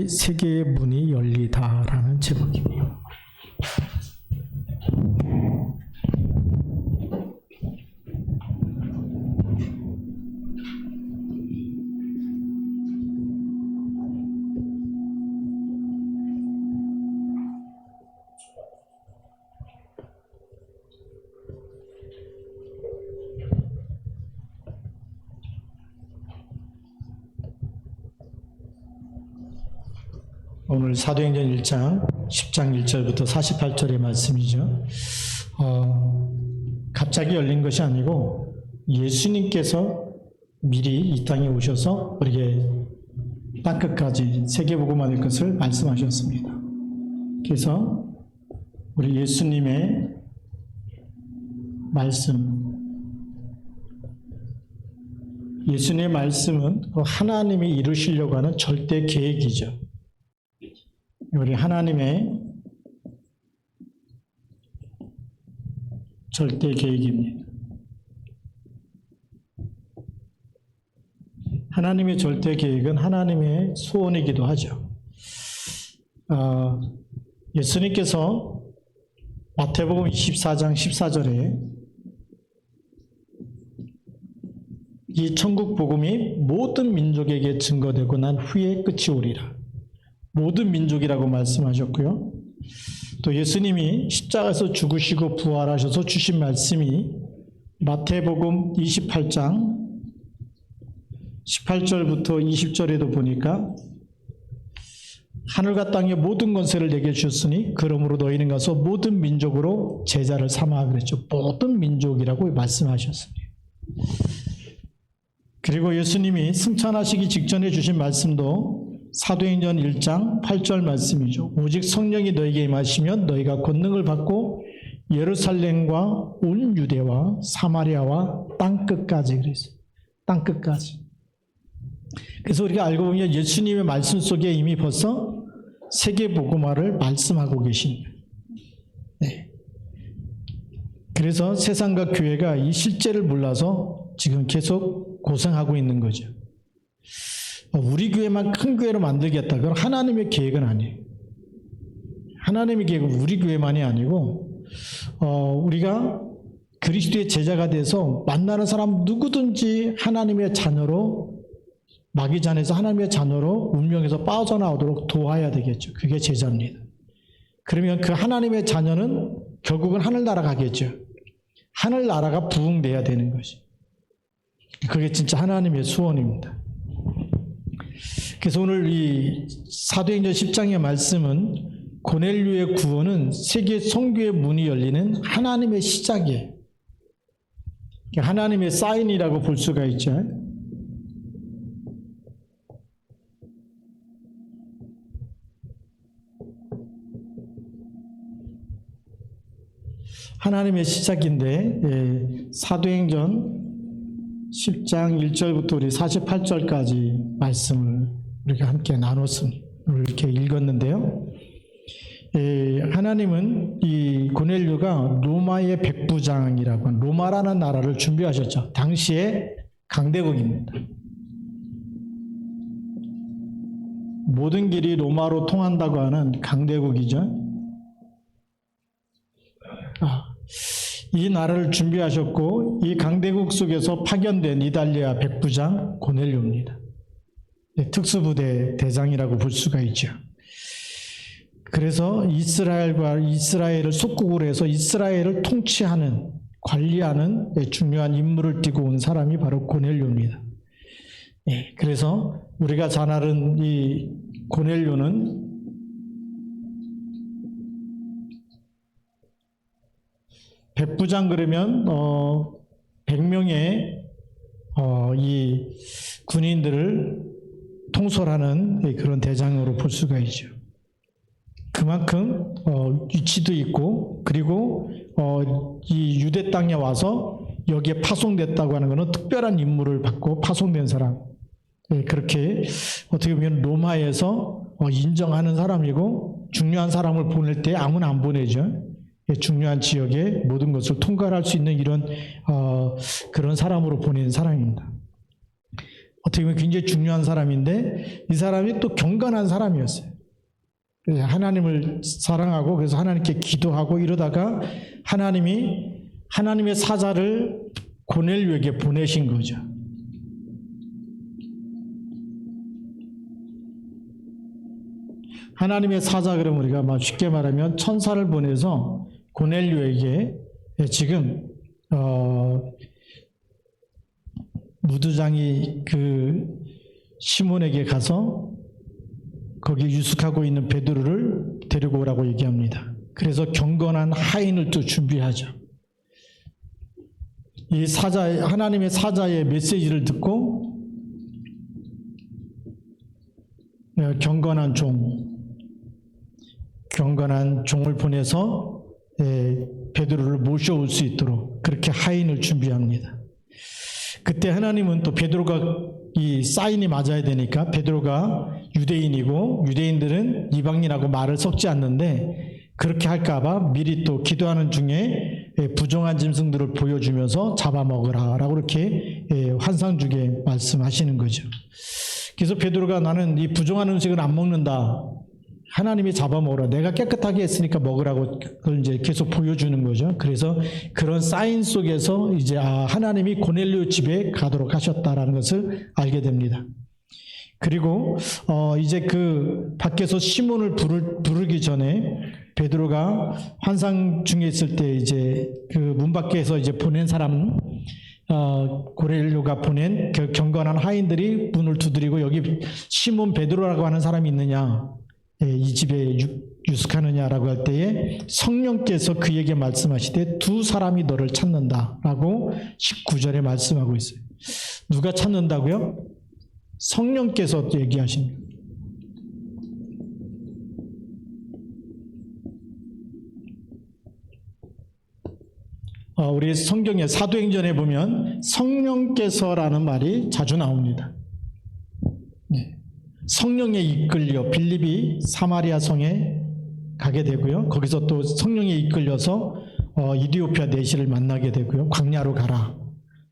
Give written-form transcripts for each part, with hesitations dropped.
세계의 문이 열리다라는 제목입니다. 오늘 사도행전 1장 10장 1절부터 48절의 말씀이죠. 갑자기 열린 것이 아니고 예수님께서 미리 이 땅에 오셔서 우리에게 땅끝까지 세계복음화될 것을 말씀하셨습니다. 그래서 우리 예수님의 예수님의 말씀은 하나님이 이루시려고 하는 절대 계획이죠. 우리 하나님의 절대 계획입니다. 하나님의 절대 계획은 하나님의 소원이기도 하죠. 예수님께서 마태복음 24장 14절에 이 천국 복음이 모든 민족에게 증거되고 난 후에 끝이 오리라. 모든 민족이라고 말씀하셨고요. 또 예수님이 십자가에서 죽으시고 부활하셔서 주신 말씀이 마태복음 28장 18절부터 20절에도 보니까 하늘과 땅의 모든 권세를 내게 주셨으니 그러므로 너희는 가서 모든 민족으로 제자를 삼아 그랬죠. 모든 민족이라고 말씀하셨습니다. 그리고 예수님이 승천하시기 직전에 주신 말씀도 사도행전 1장 8절 말씀이죠. 오직 성령이 너에게 임하시면 너희가 권능을 받고 예루살렘과 온 유대와 사마리아와 땅끝까지 그랬어요. 땅끝까지. 그래서 우리가 알고 보면 예수님의 말씀 속에 이미 벌써 세계 복음화를 말씀하고 계십니다. 네. 그래서 세상과 교회가 이 실제를 몰라서 지금 계속 고생하고 있는 거죠. 우리 교회만 큰 교회로 만들겠다. 그건 하나님의 계획은 아니에요. 하나님의 계획은 우리 교회만이 아니고 우리가 그리스도의 제자가 돼서 만나는 사람 누구든지 하나님의 자녀로 마귀 잔에서 하나님의 자녀로 운명에서 빠져나오도록 도와야 되겠죠. 그게 제자입니다. 그러면 그 하나님의 자녀는 결국은 하늘나라 가겠죠. 하늘나라가 부흥돼야 되는 것이. 그게 진짜 하나님의 소원입니다. 그래서 오늘 이 사도행전 10장의 말씀은 고넬료의 구원은 세계 선교의 문이 열리는 하나님의 시작이에요. 하나님의 사인이라고 볼 수가 있죠. 하나님의 시작인데 사도행전 10장 1절부터 우리 48절까지 말씀을 우리가 함께 나눴습니다. 이렇게 읽었는데요. 하나님은 이 고넬료가 로마의 백부장이라고 하는 로마라는 나라를 준비하셨죠. 당시에 강대국입니다. 모든 길이 로마로 통한다고 하는 강대국이죠. 이 나라를 준비하셨고 이 강대국 속에서 파견된 이달리아 백부장 고넬료입니다. 특수부대 대장이라고 볼 수가 있죠. 그래서 이스라엘을 속국으로 해서 이스라엘을 통치하는 관리하는 중요한 임무를 띠고 온 사람이 바로 고넬료입니다. 그래서 우리가 잘 아는 이 고넬료는 백부장 그러면 100명의 이 군인들을 통솔하는 그런 대장으로 볼 수가 있죠. 그만큼 위치도 있고 그리고 이 유대 땅에 와서 여기에 파송됐다고 하는 것은 특별한 임무를 받고 파송된 사람. 그렇게 어떻게 보면 로마에서 인정하는 사람이고 중요한 사람을 보낼 때 아무나 안 보내죠. 중요한 지역에 모든 것을 통과할 수 있는 이런 그런 사람으로 보낸 사람입니다. 어떻게 보면 굉장히 중요한 사람인데 이 사람이 또 경건한 사람이었어요. 하나님을 사랑하고 그래서 하나님께 기도하고 이러다가 하나님의 사자를 고넬료에게 보내신 거죠. 하나님의 사자 그러면 우리가 쉽게 말하면 천사를 보내서 고넬료에게 지금 무두장이 그 시몬에게 가서 거기 유숙하고 있는 베드로를 데리고 오라고 얘기합니다. 그래서 경건한 하인을 또 준비하죠. 이 하나님의 사자의 메시지를 듣고 경건한 종을 보내서 베드로를 모셔올 수 있도록 그렇게 하인을 준비합니다. 그때 하나님은 또 베드로가 이 사인이 맞아야 되니까 베드로가 유대인이고 유대인들은 이방인하고 말을 섞지 않는데 그렇게 할까봐 미리 또 기도하는 중에 부정한 짐승들을 보여주면서 잡아먹으라 라고 이렇게 환상 중에 말씀하시는 거죠. 그래서 베드로가 나는 이 부정한 음식을 안 먹는다. 하나님이 잡아먹으라. 내가 깨끗하게 했으니까 먹으라고 그걸 이제 계속 보여주는 거죠. 그래서 그런 사인 속에서 이제 하나님이 고넬료 집에 가도록 하셨다라는 것을 알게 됩니다. 그리고 이제 그 밖에서 시몬을 부르기 전에 베드로가 환상 중에 있을 때 이제 그 문 밖에서 이제 보낸 사람 고넬료가 보낸 그 경건한 하인들이 문을 두드리고 여기 시몬 베드로라고 하는 사람이 있느냐? 이 집에 유숙하느냐라고 할 때에 성령께서 그에게 말씀하시되 두 사람이 너를 찾는다라고 19절에 말씀하고 있어요. 누가 찾는다고요? 성령께서 얘기하십니다. 우리 성경의 사도행전에 보면 성령께서라는 말이 자주 나옵니다. 성령에 이끌려 빌립이 사마리아 성에 가게 되고요. 거기서 또 성령에 이끌려서 이디오피아 내시를 만나게 되고요. 광야로 가라.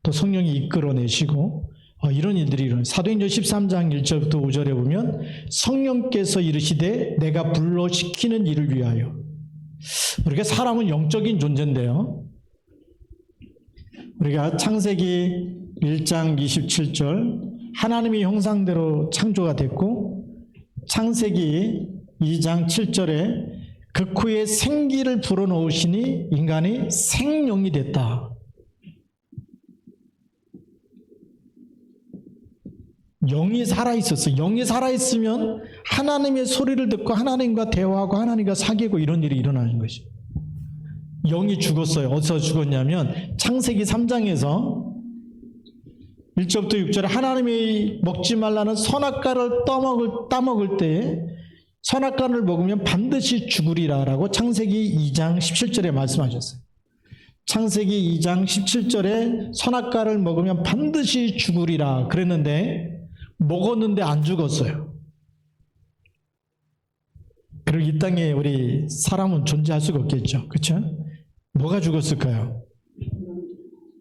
또 성령이 이끌어내시고 이런 일들이 일어나요. 사도행전 13장 1절부터 5절에 보면 성령께서 이르시되 내가 불러시키는 일을 위하여. 우리가 사람은 영적인 존재인데요. 우리가 창세기 1장 27절 하나님의 형상대로 창조가 됐고 창세기 2장 7절에 그 코에 생기를 불어넣으시니 인간이 생명이 됐다. 영이 살아있었어요. 영이 살아있으면 하나님의 소리를 듣고 하나님과 대화하고 하나님과 사귀고 이런 일이 일어나는 것이죠. 영이 죽었어요. 어디서 죽었냐면 창세기 3장에서 1절부터 6절에 하나님이 먹지 말라는 선악과를 따먹을 때에 선악과를 먹으면 반드시 죽으리라 라고 창세기 2장 17절에 말씀하셨어요. 창세기 2장 17절에 선악과를 먹으면 반드시 죽으리라 그랬는데 먹었는데 안 죽었어요. 그리고 이 땅에 우리 사람은 존재할 수가 없겠죠. 그렇죠? 뭐가 죽었을까요?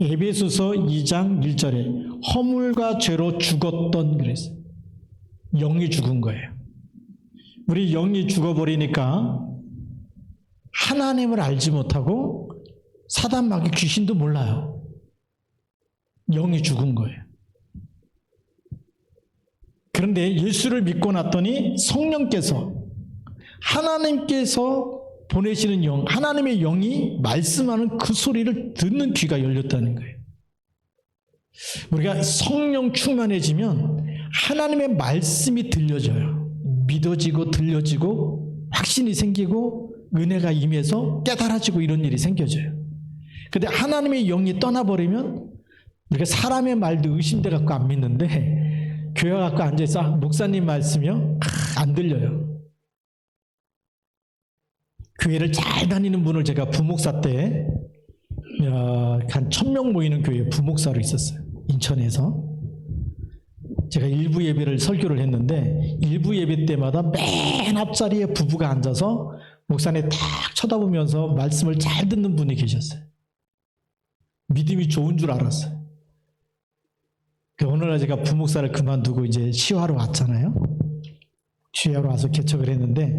에베소서 2장 1절에 허물과 죄로 죽었던 그랬어요. 영이 죽은 거예요. 우리 영이 죽어버리니까 하나님을 알지 못하고 사단 마귀 귀신도 몰라요. 영이 죽은 거예요. 그런데 예수를 믿고 났더니 성령께서 하나님께서 보내시는 영, 하나님의 영이 말씀하는 그 소리를 듣는 귀가 열렸다는 거예요. 우리가 성령 충만해지면 하나님의 말씀이 들려져요. 믿어지고 들려지고 확신이 생기고 은혜가 임해서 깨달아지고 이런 일이 생겨져요. 근데 하나님의 영이 떠나버리면 우리가 사람의 말도 의심돼 갖고 안 믿는데 교회 갖고 앉아서 목사님 말씀이요? 안 들려요. 교회를 잘 다니는 분을 제가 부목사 때 한 1000명 모이는 교회에 부목사로 있었어요. 인천에서. 제가 일부 예배를 설교를 했는데 일부 예배 때마다 맨 앞자리에 부부가 앉아서 목사님 딱 쳐다보면서 말씀을 잘 듣는 분이 계셨어요. 믿음이 좋은 줄 알았어요. 오늘날 제가 부목사를 그만두고 이제 시화로 왔잖아요. 시화로 와서 개척을 했는데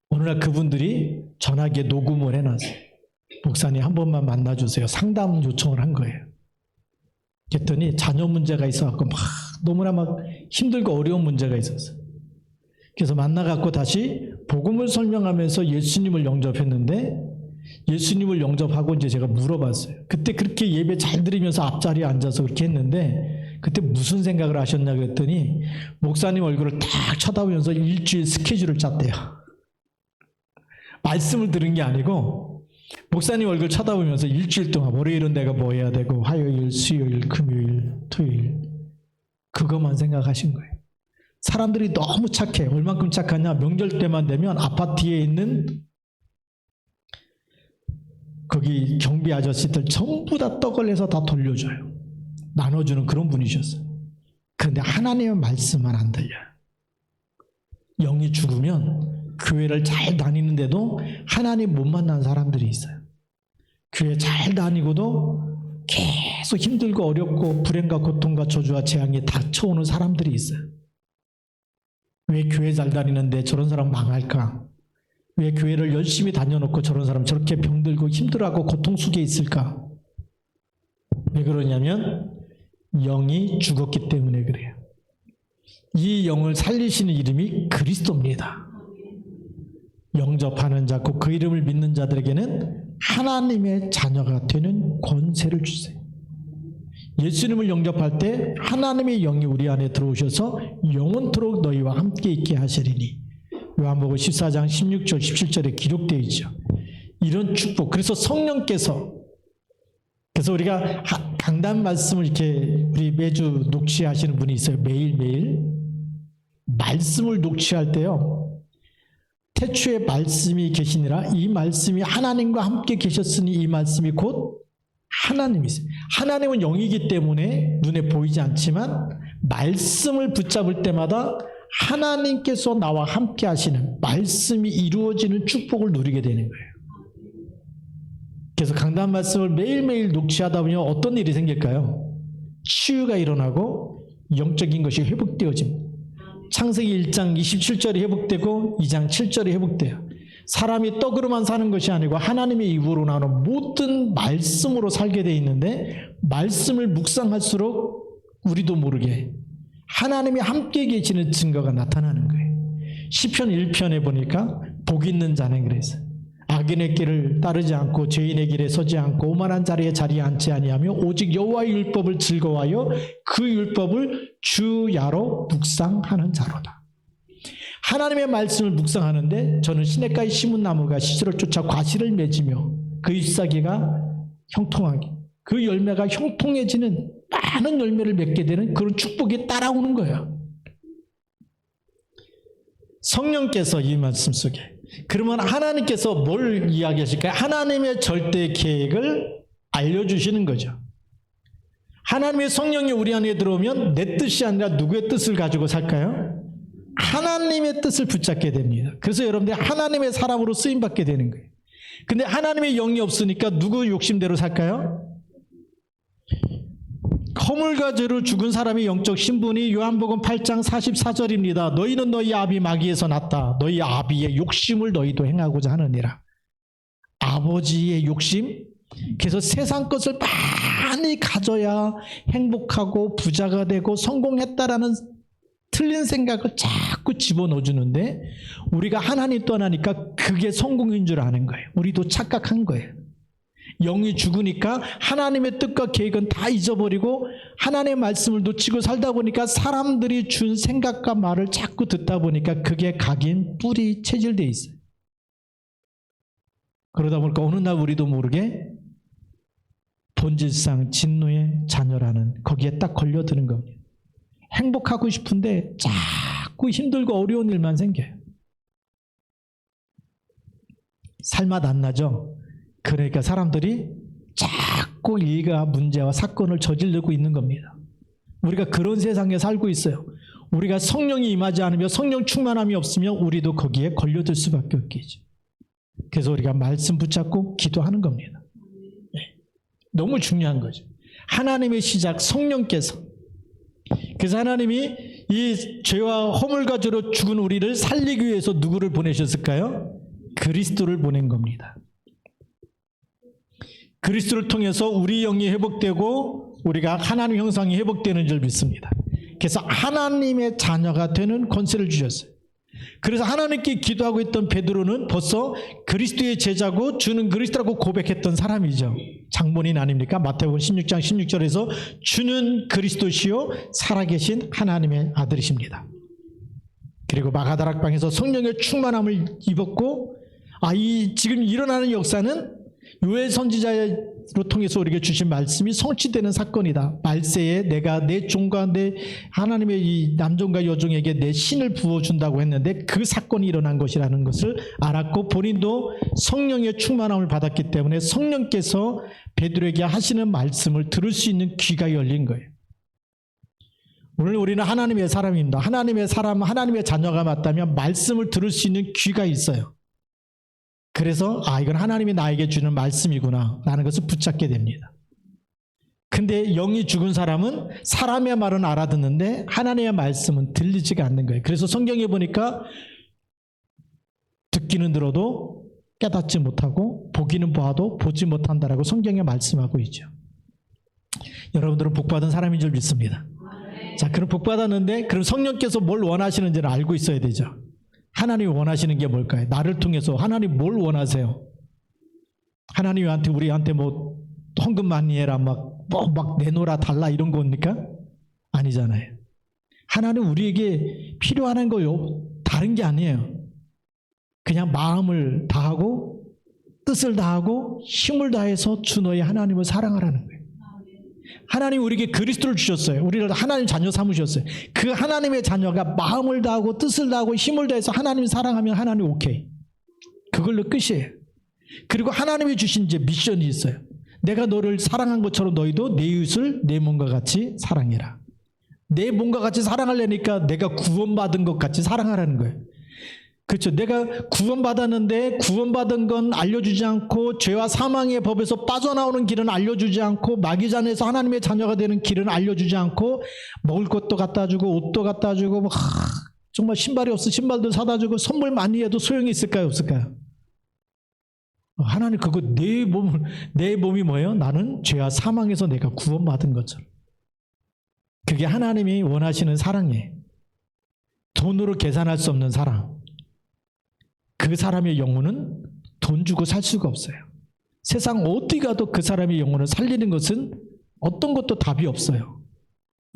오늘날 그분들이 전화기에 녹음을 해놨어요. 목사님 한 번만 만나주세요. 상담 요청을 한 거예요. 그랬더니 자녀 문제가 있어갖고 너무나 힘들고 어려운 문제가 있었어요. 그래서 만나갖고 다시 복음을 설명하면서 예수님을 영접했는데 예수님을 영접하고 이제 제가 물어봤어요. 그때 그렇게 예배 잘 들으면서 앞자리에 앉아서 그렇게 했는데 그때 무슨 생각을 하셨냐 그랬더니 목사님 얼굴을 딱 쳐다보면서 일주일 스케줄을 짰대요. 말씀을 들은 게 아니고 목사님 얼굴 쳐다보면서 일주일 동안 월요일은 내가 뭐 해야 되고 화요일, 수요일, 금요일, 토요일 그것만 생각하신 거예요. 사람들이 너무 착해. 얼만큼 착하냐? 명절 때만 되면 아파트에 있는 거기 경비 아저씨들 전부 다 떡을 내서 다 돌려줘요. 나눠주는 그런 분이셨어요. 그런데 하나님의 말씀만 안 들려요. 영이 죽으면 교회를 잘 다니는데도 하나님 못 만난 사람들이 있어요. 교회 잘 다니고도 계속 힘들고 어렵고 불행과 고통과 저주와 재앙이 닥쳐오는 사람들이 있어요. 왜 교회 잘 다니는데 저런 사람 망할까? 왜 교회를 열심히 다녀놓고 저런 사람 저렇게 병들고 힘들어하고 고통 속에 있을까? 왜 그러냐면 영이 죽었기 때문에 그래요. 이 영을 살리시는 이름이 그리스도입니다. 영접하는 자, 그 이름을 믿는 자들에게는 하나님의 자녀가 되는 권세를 주세요. 예수님을 영접할 때 하나님의 영이 우리 안에 들어오셔서 영원토록 너희와 함께 있게 하시리니 요한복음 14장 16절 17절에 기록되어 있죠. 이런 축복. 그래서 성령께서 그래서 우리가 강단 말씀을 이렇게 우리 매주 녹취하시는 분이 있어요. 매일매일 말씀을 녹취할 때요. 태초에 말씀이 계시니라 이 말씀이 하나님과 함께 계셨으니 이 말씀이 곧 하나님이세요. 하나님은 영이기 때문에 눈에 보이지 않지만 말씀을 붙잡을 때마다 하나님께서 나와 함께 하시는 말씀이 이루어지는 축복을 누리게 되는 거예요. 그래서 강단 말씀을 매일매일 녹취하다 보면 어떤 일이 생길까요? 치유가 일어나고 영적인 것이 회복되어집니다. 창세기 1장 27절이 회복되고 2장 7절이 회복돼요. 사람이 떡으로만 사는 것이 아니고 하나님의 입으로 나오는 모든 말씀으로 살게 돼 있는데 말씀을 묵상할수록 우리도 모르게 하나님이 함께 계시는 증거가 나타나는 거예요. 시편 1편에 보니까 복 있는 자는 그랬어요. 악인의 길을 따르지 않고 죄인의 길에 서지 않고 오만한 자리에 앉지 아니하며 오직 여호와의 율법을 즐거워하여 그 율법을 주야로 묵상하는 자로다. 하나님의 말씀을 묵상하는데 저는 시냇가에 심은 나무가 시절을 쫓아 과실을 맺으며 그 잎사귀가 형통하게 그 열매가 형통해지는 많은 열매를 맺게 되는 그런 축복이 따라오는 거예요. 성령께서 이 말씀 속에 그러면 하나님께서 뭘 이야기하실까요? 하나님의 절대 계획을 알려주시는 거죠. 하나님의 성령이 우리 안에 들어오면 내 뜻이 아니라 누구의 뜻을 가지고 살까요? 하나님의 뜻을 붙잡게 됩니다. 그래서 여러분들 하나님의 사람으로 쓰임받게 되는 거예요. 근데 하나님의 영이 없으니까 누구 욕심대로 살까요? 허물과 죄로 죽은 사람의 영적 신분이 요한복음 8장 44절입니다. 너희는 너희 아비 마귀에서 났다. 너희 아비의 욕심을 너희도 행하고자 하느니라. 아버지의 욕심? 그래서 세상 것을 많이 가져야 행복하고 부자가 되고 성공했다라는 틀린 생각을 자꾸 집어넣어주는데 우리가 하나님 떠나니까 그게 성공인 줄 아는 거예요. 우리도 착각한 거예요. 영이 죽으니까 하나님의 뜻과 계획은 다 잊어버리고 하나님의 말씀을 놓치고 살다 보니까 사람들이 준 생각과 말을 자꾸 듣다 보니까 그게 각인 뿔이 체질되어 있어요. 그러다 보니까 어느 날 우리도 모르게 본질상 진노의 자녀라는 거기에 딱 걸려드는 겁니다. 행복하고 싶은데 자꾸 힘들고 어려운 일만 생겨요. 살맛 안 나죠? 그러니까 사람들이 자꾸 일과 문제와 사건을 저지르고 있는 겁니다. 우리가 그런 세상에 살고 있어요. 우리가 성령이 임하지 않으며 성령 충만함이 없으면 우리도 거기에 걸려들 수밖에 없겠죠. 그래서 우리가 말씀 붙잡고 기도하는 겁니다. 너무 중요한 거죠. 하나님의 시작 성령께서 그래서 하나님이 이 죄와 허물 가지로 죽은 우리를 살리기 위해서 누구를 보내셨을까요? 그리스도를 보낸 겁니다. 그리스도를 통해서 우리 영이 회복되고 우리가 하나님 형상이 회복되는 줄 믿습니다. 그래서 하나님의 자녀가 되는 권세를 주셨어요. 그래서 하나님께 기도하고 있던 베드로는 벌써 그리스도의 제자고 주는 그리스도라고 고백했던 사람이죠. 장본인 아닙니까? 마태복음 16장 16절에서 주는 그리스도시요 살아계신 하나님의 아들이십니다. 그리고 마가다락방에서 성령의 충만함을 입었고 이 지금 일어나는 역사는 요엘 선지자로 통해서 우리에게 주신 말씀이 성취되는 사건이다. 말세에 내가 내 종과 내 하나님의 이 남종과 여종에게 내 신을 부어준다고 했는데 그 사건이 일어난 것이라는 것을 알았고 본인도 성령의 충만함을 받았기 때문에 성령께서 베드로에게 하시는 말씀을 들을 수 있는 귀가 열린 거예요. 오늘 우리는 하나님의 사람입니다. 하나님의 사람, 하나님의 자녀가 맞다면 말씀을 들을 수 있는 귀가 있어요. 그래서 이건 하나님이 나에게 주는 말씀이구나 라는 것을 붙잡게 됩니다. 근데 영이 죽은 사람은 사람의 말은 알아듣는데 하나님의 말씀은 들리지가 않는 거예요. 그래서 성경에 보니까 듣기는 들어도 깨닫지 못하고 보기는 보아도 보지 못한다라고 성경에 말씀하고 있죠. 여러분들은 복받은 사람인 줄 믿습니다. 자, 그럼 복받았는데 그럼 성령께서 뭘 원하시는지를 알고 있어야 되죠. 하나님이 원하시는 게 뭘까요? 나를 통해서 하나님 뭘 원하세요? 하나님이 우리한테 뭐 헌금 많이 해라 막 내놓으라 달라 이런 겁니까? 아니잖아요. 하나님 우리에게 필요한 거요 다른 게 아니에요. 그냥 마음을 다하고 뜻을 다하고 힘을 다해서 주 너의 하나님을 사랑하라는 거예요. 하나님 우리에게 그리스도를 주셨어요. 우리를 하나님 자녀 삼으셨어요. 그 하나님의 자녀가 마음을 다하고 뜻을 다하고 힘을 다해서 하나님을 사랑하면 하나님 오케이. 그걸로 끝이에요. 그리고 하나님이 주신 이제 미션이 있어요. 내가 너를 사랑한 것처럼 너희도 내 이웃을 내 몸과 같이 사랑해라. 내 몸과 같이 사랑하려니까 내가 구원받은 것 같이 사랑하라는 거예요. 그렇죠. 내가 구원받았는데 구원받은 건 알려주지 않고 죄와 사망의 법에서 빠져나오는 길은 알려주지 않고 마귀잔에서 하나님의 자녀가 되는 길은 알려주지 않고 먹을 것도 갖다 주고 옷도 갖다 주고 정말 신발이 없어 신발도 사다 주고 선물 많이 해도 소용이 있을까요? 없을까요? 하나님 그거 내 몸이 뭐예요? 나는 죄와 사망에서 내가 구원받은 것처럼. 그게 하나님이 원하시는 사랑이에요. 돈으로 계산할 수 없는 사랑. 그 사람의 영혼은 돈 주고 살 수가 없어요. 세상 어디 가도 그 사람의 영혼을 살리는 것은 어떤 것도 답이 없어요.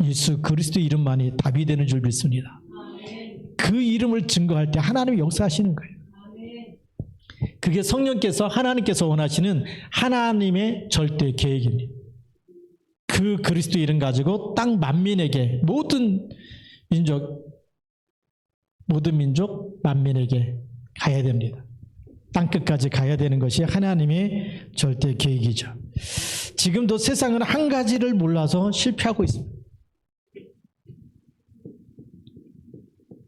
예수 그리스도 이름만이 답이 되는 줄 믿습니다. 그 이름을 증거할 때 하나님이 역사하시는 거예요. 그게 성령께서 하나님께서 원하시는 하나님의 절대 계획입니다. 그 그리스도 이름 가지고 땅 만민에게 모든 민족 만민에게 가야 됩니다. 땅끝까지 가야 되는 것이 하나님의 절대 계획이죠. 지금도 세상은 한 가지를 몰라서 실패하고 있습니다.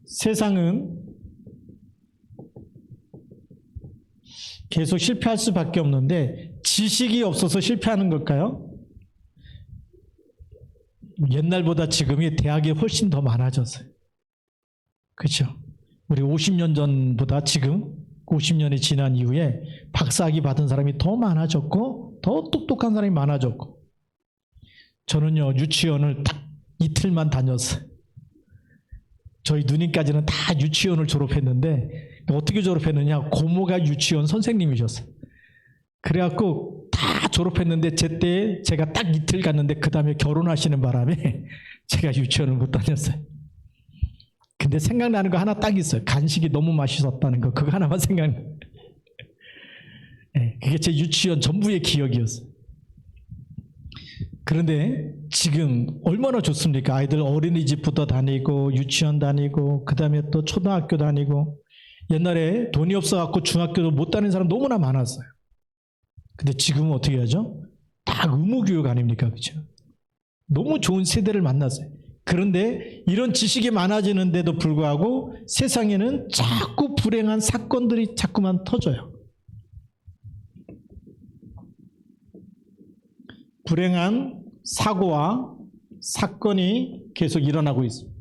세상은 계속 실패할 수밖에 없는데 지식이 없어서 실패하는 걸까요? 옛날보다 지금이 대학이 훨씬 더 많아졌어요. 그렇죠? 우리 50년 전보다 지금 50년이 지난 이후에 박사학위 받은 사람이 더 많아졌고 더 똑똑한 사람이 많아졌고 저는요 유치원을 딱 이틀만 다녔어요. 저희 누님까지는 다 유치원을 졸업했는데 어떻게 졸업했느냐 고모가 유치원 선생님이셨어요. 그래갖고 다 졸업했는데 제때 제가 딱 이틀 갔는데 그 다음에 결혼하시는 바람에 제가 유치원을 못 다녔어요. 근데 생각나는 거 하나 딱 있어요. 간식이 너무 맛있었다는 거. 그거 하나만 생각나요. 네, 그게 제 유치원 전부의 기억이었어요. 그런데 지금 얼마나 좋습니까? 아이들 어린이집부터 다니고 유치원 다니고 그 다음에 또 초등학교 다니고 옛날에 돈이 없어갖고 중학교도 못 다니는 사람 너무나 많았어요. 근데 지금은 어떻게 하죠? 다 의무교육 아닙니까? 그렇죠? 너무 좋은 세대를 만났어요. 그런데 이런 지식이 많아지는데도 불구하고 세상에는 자꾸 불행한 사건들이 자꾸만 터져요. 불행한 사고와 사건이 계속 일어나고 있습니다.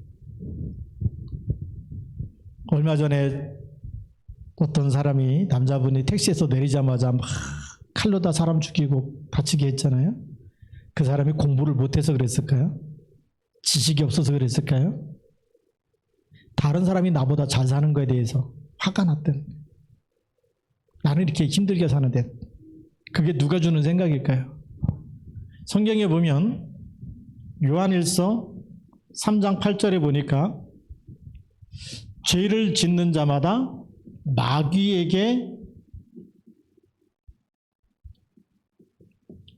얼마 전에 어떤 사람이, 남자분이 택시에서 내리자마자 막 칼로 다 사람 죽이고 다치게 했잖아요. 그 사람이 공부를 못해서 그랬을까요? 지식이 없어서 그랬을까요? 다른 사람이 나보다 잘 사는 거에 대해서 화가 났던, 나는 이렇게 힘들게 사는데 그게 누가 주는 생각일까요? 성경에 보면 요한일서 3장 8절에 보니까 죄를 짓는 자마다 마귀에게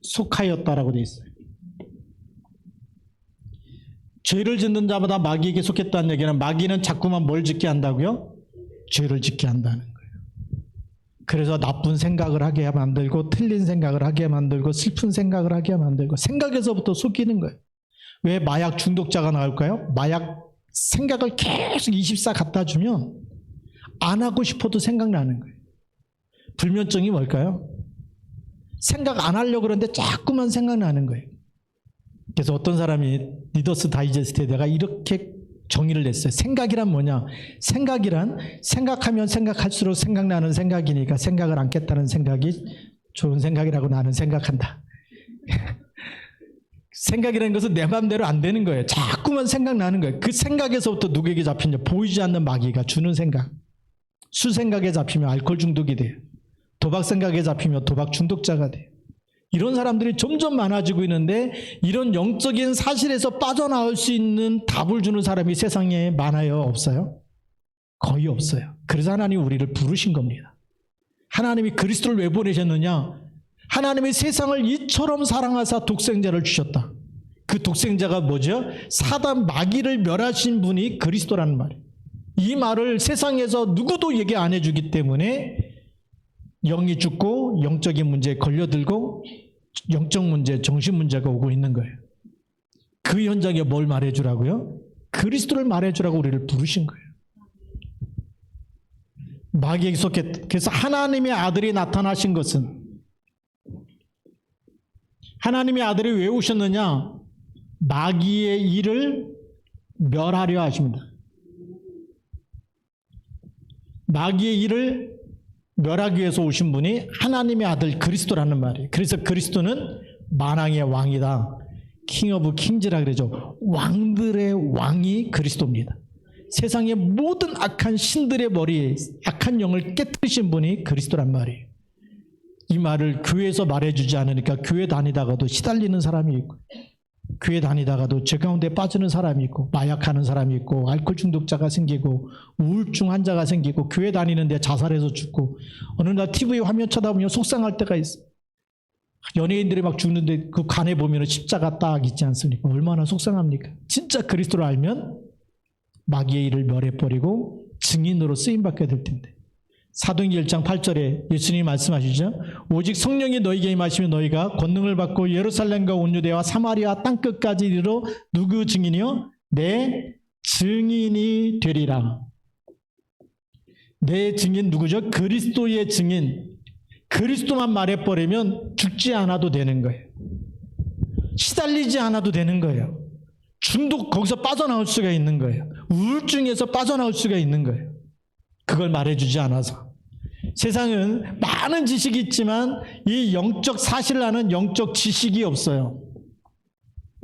속하였다라고 되어 있어요. 죄를 짓는 자마다 마귀에게 속했다는 얘기는, 마귀는 자꾸만 뭘 짓게 한다고요? 죄를 짓게 한다는 거예요. 그래서 나쁜 생각을 하게 만들고, 틀린 생각을 하게 만들고, 슬픈 생각을 하게 만들고, 생각에서부터 속이는 거예요. 왜 마약 중독자가 나올까요? 마약 생각을 계속 24 갖다 주면 안 하고 싶어도 생각나는 거예요. 불면증이 뭘까요? 생각 안 하려고 그러는데 자꾸만 생각나는 거예요. 그래서 어떤 사람이 리더스 다이제스트에 내가 이렇게 정의를 냈어요. 생각이란 뭐냐? 생각이란 생각하면 생각할수록 생각나는 생각이니까 생각을 않겠다는 생각이 좋은 생각이라고 나는 생각한다. 생각이라는 것은 내 마음대로 안 되는 거예요. 자꾸만 생각나는 거예요. 그 생각에서부터 누구에게 잡히냐? 보이지 않는 마귀가 주는 생각. 술 생각에 잡히면 알코올 중독이 돼요. 도박 생각에 잡히면 도박 중독자가 돼요. 이런 사람들이 점점 많아지고 있는데, 이런 영적인 사실에서 빠져나올 수 있는 답을 주는 사람이 세상에 많아요? 없어요? 거의 없어요. 그래서 하나님이 우리를 부르신 겁니다. 하나님이 그리스도를 왜 보내셨느냐? 하나님이 세상을 이처럼 사랑하사 독생자를 주셨다. 그 독생자가 뭐죠? 사단 마귀를 멸하신 분이 그리스도라는 말이에요. 이 말을 세상에서 누구도 얘기 안 해주기 때문에 영이 죽고 영적인 문제에 걸려들고 영적 문제, 정신 문제가 오고 있는 거예요. 그 현장에 뭘 말해주라고요? 그리스도를 말해주라고 우리를 부르신 거예요. 마귀에게 속했. 그래서 하나님의 아들이 나타나신 것은, 하나님의 아들이 왜 오셨느냐? 마귀의 일을 멸하려 하십니다. 마귀의 일을 멸하기 위해서 오신 분이 하나님의 아들 그리스도라는 말이에요. 그래서 그리스도는 만왕의 왕이다. 킹 오브 킹즈라 그러죠. 왕들의 왕이 그리스도입니다. 세상의 모든 악한 신들의 머리에 악한 영을 깨뜨리신 분이 그리스도란 말이에요. 이 말을 교회에서 말해주지 않으니까 교회 다니다가도 시달리는 사람이 있고, 교회 다니다가도 죄 가운데 빠지는 사람이 있고, 마약하는 사람이 있고, 알코올 중독자가 생기고, 우울증 환자가 생기고, 교회 다니는데 자살해서 죽고, 어느 날 TV 화면 쳐다보면 속상할 때가 있어요. 연예인들이 막 죽는데 그 간에 보면 십자가 딱 있지 않습니까? 얼마나 속상합니까? 진짜 그리스도를 알면 마귀의 일을 멸해버리고 증인으로 쓰임받게 될 텐데. 사도행전 1장 8절에 예수님이 말씀하시죠. 오직 성령이 너희에게 임하시면 너희가 권능을 받고 예루살렘과 온 유대와 사마리아 땅끝까지 이르러 누구 증인이요? 내 증인이 되리라. 내 증인 누구죠? 그리스도의 증인. 그리스도만 말해버리면 죽지 않아도 되는 거예요. 시달리지 않아도 되는 거예요. 중독 거기서 빠져나올 수가 있는 거예요. 우울증에서 빠져나올 수가 있는 거예요. 그걸 말해주지 않아서. 세상은 많은 지식이 있지만 이 영적 사실을 아는 영적 지식이 없어요.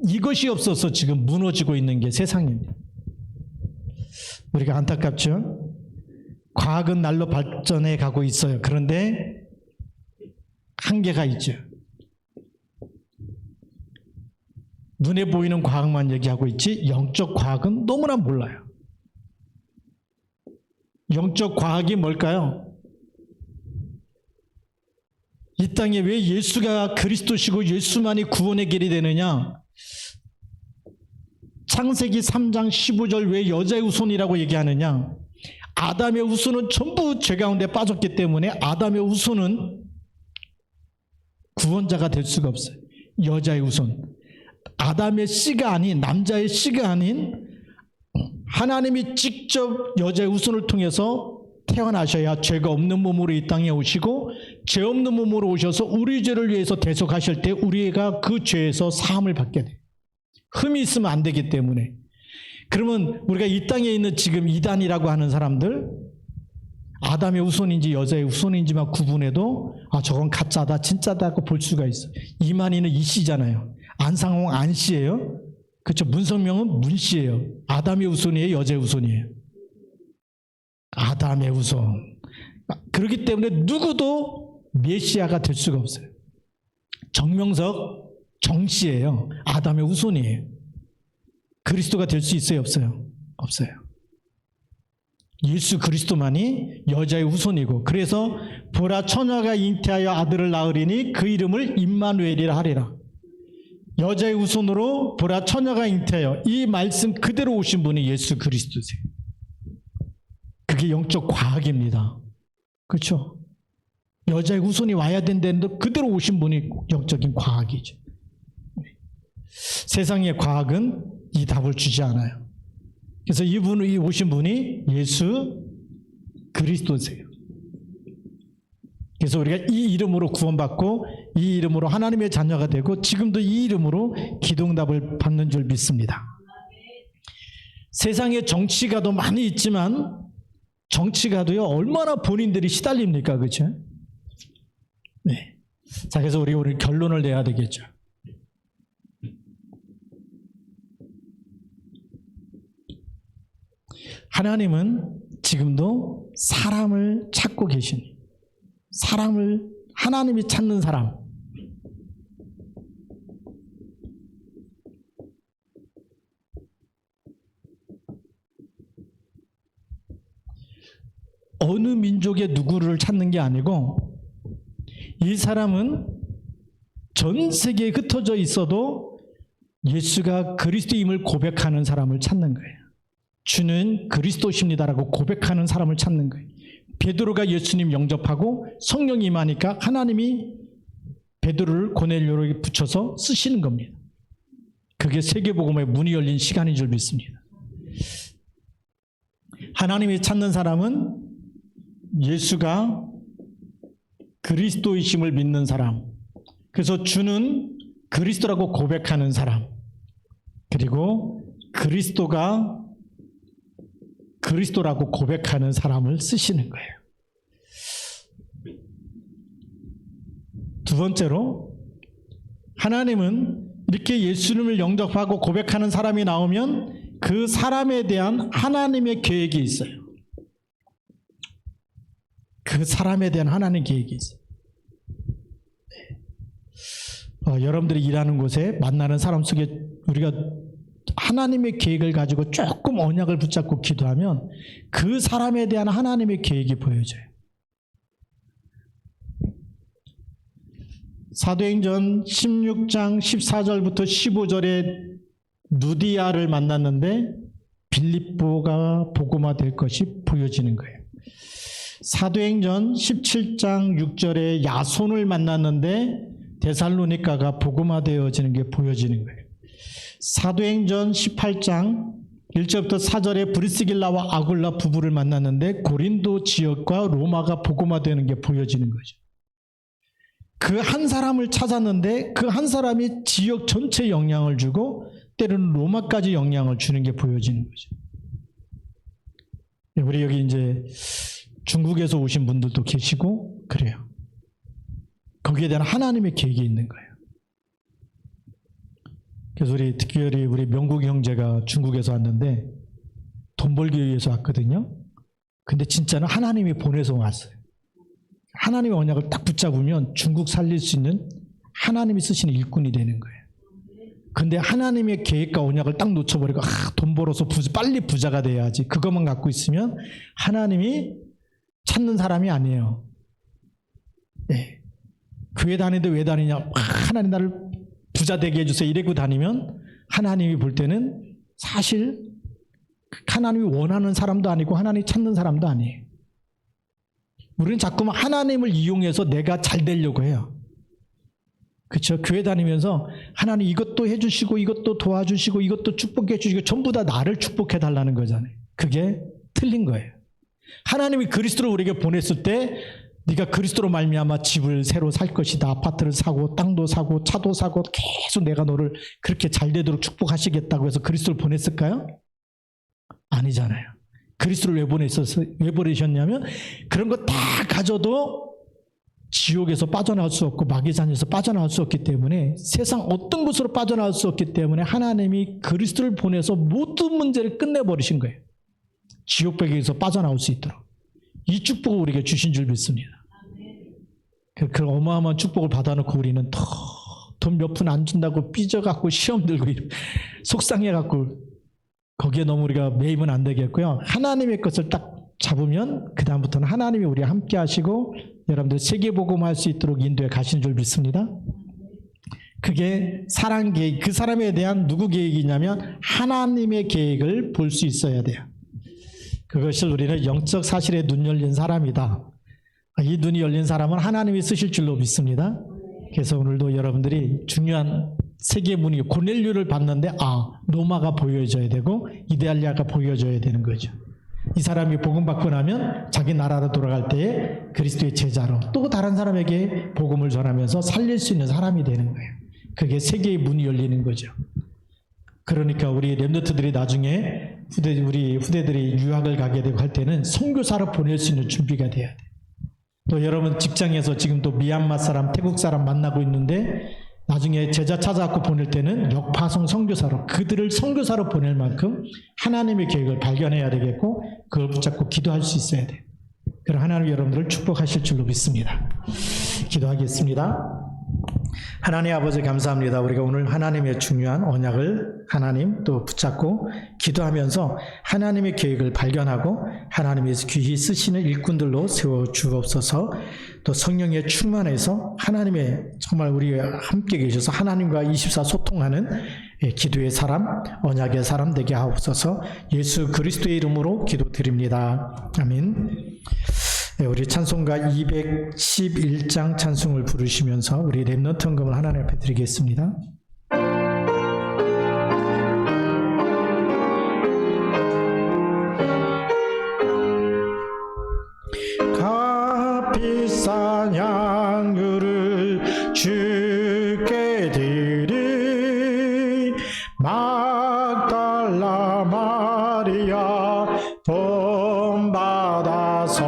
이것이 없어서 지금 무너지고 있는 게 세상입니다. 우리가 안타깝죠? 과학은 날로 발전해 가고 있어요. 그런데 한계가 있죠. 눈에 보이는 과학만 얘기하고 있지 영적 과학은 너무나 몰라요. 영적 과학이 뭘까요? 이 땅에 왜 예수가 그리스도시고 예수만이 구원의 길이 되느냐? 창세기 3장 15절 왜 여자의 후손이라고 얘기하느냐? 아담의 후손은 전부 죄 가운데 빠졌기 때문에 아담의 후손은 구원자가 될 수가 없어요. 여자의 후손. 아담의 씨가 아닌, 남자의 씨가 아닌 하나님이 직접 여자의 후손을 통해서 태어나셔야 죄가 없는 몸으로 이 땅에 오시고, 죄 없는 몸으로 오셔서 우리 죄를 위해서 대속하실 때 우리가 그 죄에서 사함을 받게 돼요. 흠이 있으면 안 되기 때문에. 그러면 우리가 이 땅에 있는 지금 이단이라고 하는 사람들, 아담의 후손인지 여자의 후손인지만 구분해도 저건 가짜다 진짜다 하고 볼 수가 있어요. 이만희는 이씨잖아요. 안상홍 안씨예요. 그렇죠. 문성명은 문씨예요. 아담의 후손이에요, 여자의 후손이에요? 아담의 후손. 그렇기 때문에 누구도 메시아가 될 수가 없어요. 정명석 정씨예요. 아담의 후손이에요. 그리스도가 될 수 있어요, 없어요? 없어요. 예수 그리스도만이 여자의 후손이고, 그래서 보라 처녀가 잉태하여 아들을 낳으리니 그 이름을 임마누엘이라 하리라. 여자의 후손으로 보라 처녀가 잉태하여, 이 말씀 그대로 오신 분이 예수 그리스도세요. 그게 영적 과학입니다. 그렇죠? 여자의 후손이 와야 된다는데 그대로 오신 분이 영적인 과학이죠. 세상의 과학은 이 답을 주지 않아요. 그래서 이분이 오신 분이 예수 그리스도세요. 그래서 우리가 이 이름으로 구원받고 이 이름으로 하나님의 자녀가 되고 지금도 이 이름으로 기도응답을 받는 줄 믿습니다. 세상에 정치가도 많이 있지만 정치가도요 얼마나 본인들이 시달립니까? 그렇죠? 네. 자, 그래서 우리 오늘 결론을 내야 되겠죠. 하나님은 지금도 사람을 찾고 계시니, 사람을 하나님이 찾는 사람, 어느 민족의 누구를 찾는 게 아니고 이 사람은 전 세계에 흩어져 있어도 예수가 그리스도임을 고백하는 사람을 찾는 거예요. 주는 그리스도십니다라고 고백하는 사람을 찾는 거예요. 베드로가 예수님 영접하고 성령이 임하니까 하나님이 베드로를 고넬료로 붙여서 쓰시는 겁니다. 그게 세계복음의 문이 열린 시간인 줄 믿습니다. 하나님이 찾는 사람은 예수가 그리스도이심을 믿는 사람, 그래서 주는 그리스도라고 고백하는 사람, 그리고 그리스도가 그리스도라고 고백하는 사람을 쓰시는 거예요. 두 번째로, 하나님은 이렇게 예수님을 영접하고 고백하는 사람이 나오면 그 사람에 대한 하나님의 계획이 있어요. 그 사람에 대한 하나님의 계획이 있어요. 여러분들이 일하는 곳에 만나는 사람 속에 우리가 하나님의 계획을 가지고 조금 언약을 붙잡고 기도하면 그 사람에 대한 하나님의 계획이 보여져요. 사도행전 16장 14절부터 15절에 누디아를 만났는데 빌립보가 복음화 될 것이 보여지는 거예요. 사도행전 17장 6절에 야손을 만났는데 데살로니가가 복음화되어지는 게 보여지는 거예요. 사도행전 18장 1절부터 4절에 브리스길라와 아굴라 부부를 만났는데 고린도 지역과 로마가 복음화되는 게 보여지는 거죠. 그 한 사람을 찾았는데 그 한 사람이 지역 전체에 영향을 주고 때로는 로마까지 영향을 주는 게 보여지는 거죠. 우리 여기 이제 중국에서 오신 분들도 계시고 그래요. 거기에 대한 하나님의 계획이 있는 거예요. 그래서 특별히 우리 명국 형제가 중국에서 왔는데 돈 벌기 위해서 왔거든요. 근데 진짜는 하나님이 보내서 왔어요. 하나님의 언약을 딱 붙잡으면 중국 살릴 수 있는 하나님이 쓰시는 일꾼이 되는 거예요. 근데 하나님의 계획과 언약을 딱 놓쳐버리고 돈 벌어서 빨리 부자가 돼야지, 그것만 갖고 있으면 하나님이 찾는 사람이 아니에요. 네. 교회 다니는데 왜 다니냐, 하나님 나를 부자 되게 해주세요 이러고 다니면 하나님이 볼 때는 사실 하나님이 원하는 사람도 아니고 하나님이 찾는 사람도 아니에요. 우리는 자꾸만 하나님을 이용해서 내가 잘 되려고 해요. 그렇죠? 교회 다니면서 하나님 이것도 해주시고 이것도 도와주시고 이것도 축복해 주시고 전부 다 나를 축복해 달라는 거잖아요. 그게 틀린 거예요. 하나님이 그리스도를 우리에게 보냈을 때 네가 그리스도로 말미암아 집을 새로 살 것이다. 아파트를 사고 땅도 사고 차도 사고 계속 내가 너를 그렇게 잘 되도록 축복하시겠다고 해서 그리스도를 보냈을까요? 아니잖아요. 그리스도를 왜 보내셨냐면 그런 거 다 가져도 지옥에서 빠져나올 수 없고 마귀의 자녀에서 빠져나올 수 없기 때문에 세상 어떤 곳으로 빠져나올 수 없기 때문에 하나님이 그리스도를 보내서 모든 문제를 끝내버리신 거예요. 지옥배기에서 빠져나올 수 있도록. 이 축복을 우리에게 주신 줄 믿습니다. 그 어마어마한 축복을 받아놓고 우리는 돈 몇 푼 안 준다고 삐져갖고 시험 들고 속상해갖고 거기에 너무 우리가 매이면 안 되겠고요. 하나님의 것을 딱 잡으면 그 다음부터는 하나님이 우리와 함께 하시고 여러분들 세계복음할 수 있도록 인도해 가시는 줄 믿습니다. 그게 사랑 계획, 그 사람에 대한 누구 계획이냐면 하나님의 계획을 볼 수 있어야 돼요. 그것을 우리는 영적 사실에 눈 열린 사람이다. 이 눈이 열린 사람은 하나님이 쓰실 줄로 믿습니다. 그래서 오늘도 여러분들이 중요한 세계 문이 고넬료를 봤는데 로마가 보여져야 되고 이데알리아가 보여져야 되는 거죠. 이 사람이 복음 받고 나면 자기 나라로 돌아갈 때에 그리스도의 제자로 또 다른 사람에게 복음을 전하면서 살릴 수 있는 사람이 되는 거예요. 그게 세계의 문이 열리는 거죠. 그러니까 우리 렘넌트들이 나중에 우리 후대들이 유학을 가게 되고 할 때는 선교사로 보낼 수 있는 준비가 돼야 돼. 또 여러분 직장에서 지금 또 미얀마 사람, 태국 사람 만나고 있는데 나중에 제자 찾아갖고 보낼 때는 역파송 선교사로 그들을 선교사로 보낼 만큼 하나님의 계획을 발견해야 되겠고 그걸 붙잡고 기도할 수 있어야 돼. 그럼 하나님 여러분들을 축복하실 줄로 믿습니다. 기도하겠습니다. 하나님 아버지 감사합니다. 우리가 오늘 하나님의 중요한 언약을 하나님 또 붙잡고 기도하면서 하나님의 계획을 발견하고 하나님께서 귀히 쓰시는 일꾼들로 세워주옵소서. 또 성령에 충만해서 하나님의 정말 우리와 함께 계셔서 하나님과 24 소통하는 기도의 사람, 언약의 사람 되게 하옵소서. 예수 그리스도의 이름으로 기도드립니다. 아멘. 우리 찬송가 211장 찬송을 부르시면서 우리 렘넌트 헌금을 하나님 앞에 드리겠습니다. 값비싼 양유를 주께 드린 막달라 마리아 돈 받아서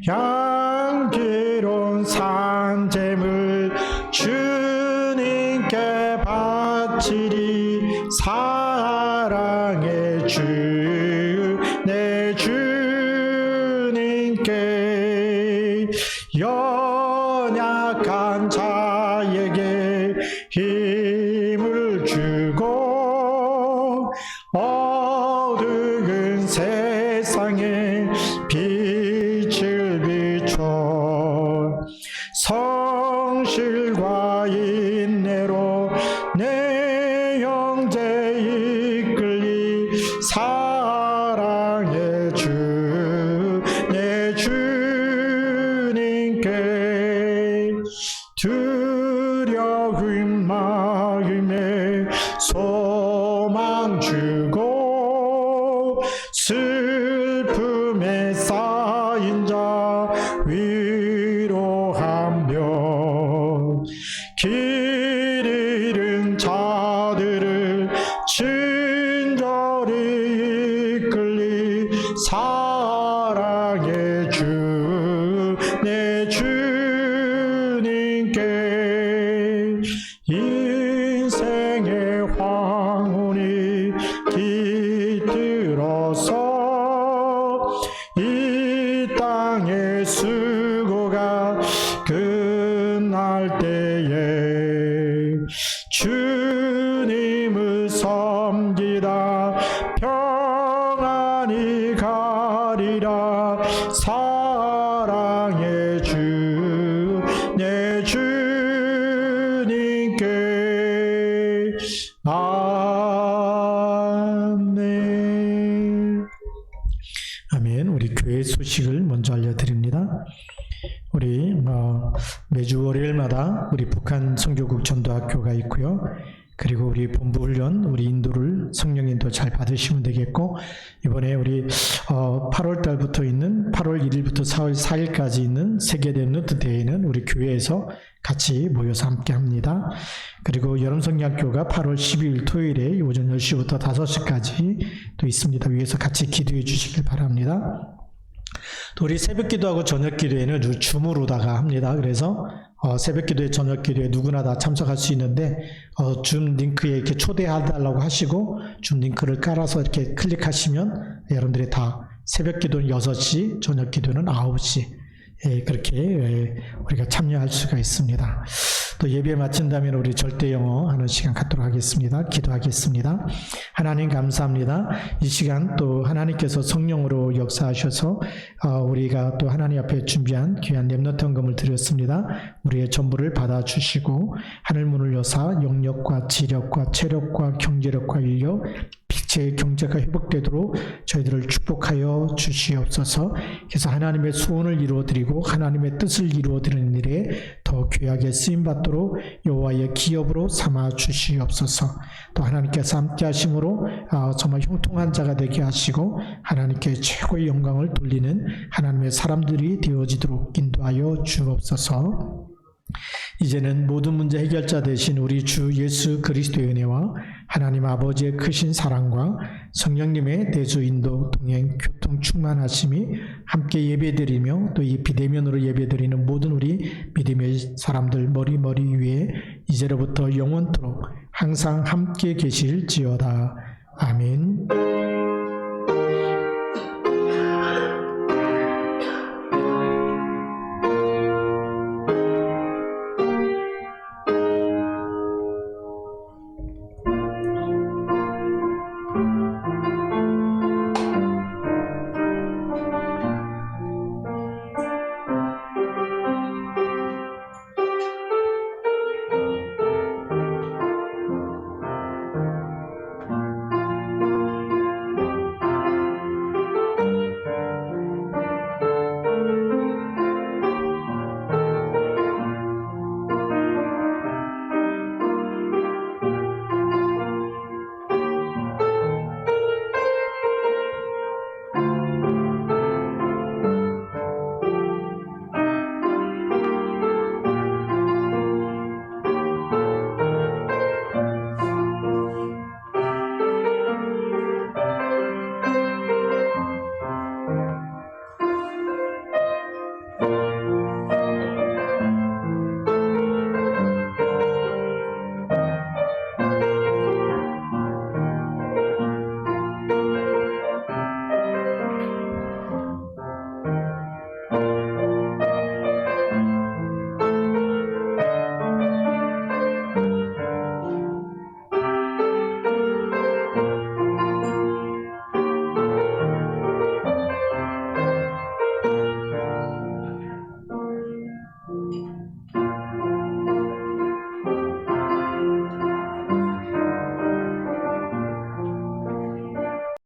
향기로운 산재물 주님께 바치리 사랑의 주 내 주님께 연약한 자에게 힘을 주고 어두운 세상에 빛을 비춰 성실과 인내로 내 형제 이끌리 사랑의 주 내 주님께 두려운 마음에 소망 주고 슬픔에 쌓인 자 위로하며 길 잃은 자들을 친절히 이끌리 사랑의 주 내 주님께 인생의 황혼이 깃들어서 이 땅의 수고가 끝날 때에 주님을 섬기다 평안히 가리라 사랑의 주 내 주님께 아멘. 아멘. 우리 교회 소식을 먼저 알려드립니다. 우리 매주 월요일마다 우리 북한 선교국 전도학교가 있고요. 그리고 우리 본부훈련, 우리 인도를 성령 인도 잘 받으시면 되겠고 이번에 우리 8월 달부터 있는 8월 8월 1일부터 4월 4일까지 있는 세계대 르트 대회는 우리 교회에서 같이 모여서 함께 합니다. 그리고 여름성경학교가 8월 12일 토요일에 오전 10시부터 5시까지 또 있습니다. 위에서 같이 기도해 주시길 바랍니다. 또 우리 새벽 기도하고 저녁 기도회는 줌으로다가 합니다. 그래서 새벽 기도회, 저녁 기도회 누구나 다 참석할 수 있는데 줌 링크에 이렇게 초대해달라고 하시고 줌 링크를 깔아서 이렇게 클릭하시면 여러분들이 다 새벽 기도는 6시, 저녁 기도는 9시 그렇게 우리가 참여할 수가 있습니다. 또 예배 마친 다음에 우리 절대 영어 하는 시간 갖도록 하겠습니다. 기도하겠습니다. 하나님 감사합니다. 이 시간 또 하나님께서 성령으로 역사하셔서 우리가 또 하나님 앞에 준비한 귀한 렘넌트 헌금을 드렸습니다. 우리의 전부를 받아주시고 하늘 문을 여사 영력과 지력과 체력과 경제력과 인력 빛의 경제가 회복되도록 저희들을 축복하여 주시옵소서. 그래서 하나님의 소원을 이루어드리고 하나님의 뜻을 이루어드리는 일에 더 귀하게 쓰임받도록 여호와의 기업으로 삼아 주시옵소서. 또 하나님께서 함께 하심으로 정말 형통한 자가 되게 하시고 하나님께 최고의 영광을 돌리는 하나님의 사람들이 되어지도록 인도하여 주옵소서. 이제는 모든 문제 해결자 되신 우리 주 예수 그리스도의 은혜와 하나님 아버지의 크신 사랑과 성령님의 대주 인도 동행 교통 충만하심이 함께 예배드리며 또 이 비대면으로 예배드리는 모든 우리 믿음의 사람들 머리 위에 이제로부터 영원토록 항상 함께 계실지어다. 아멘.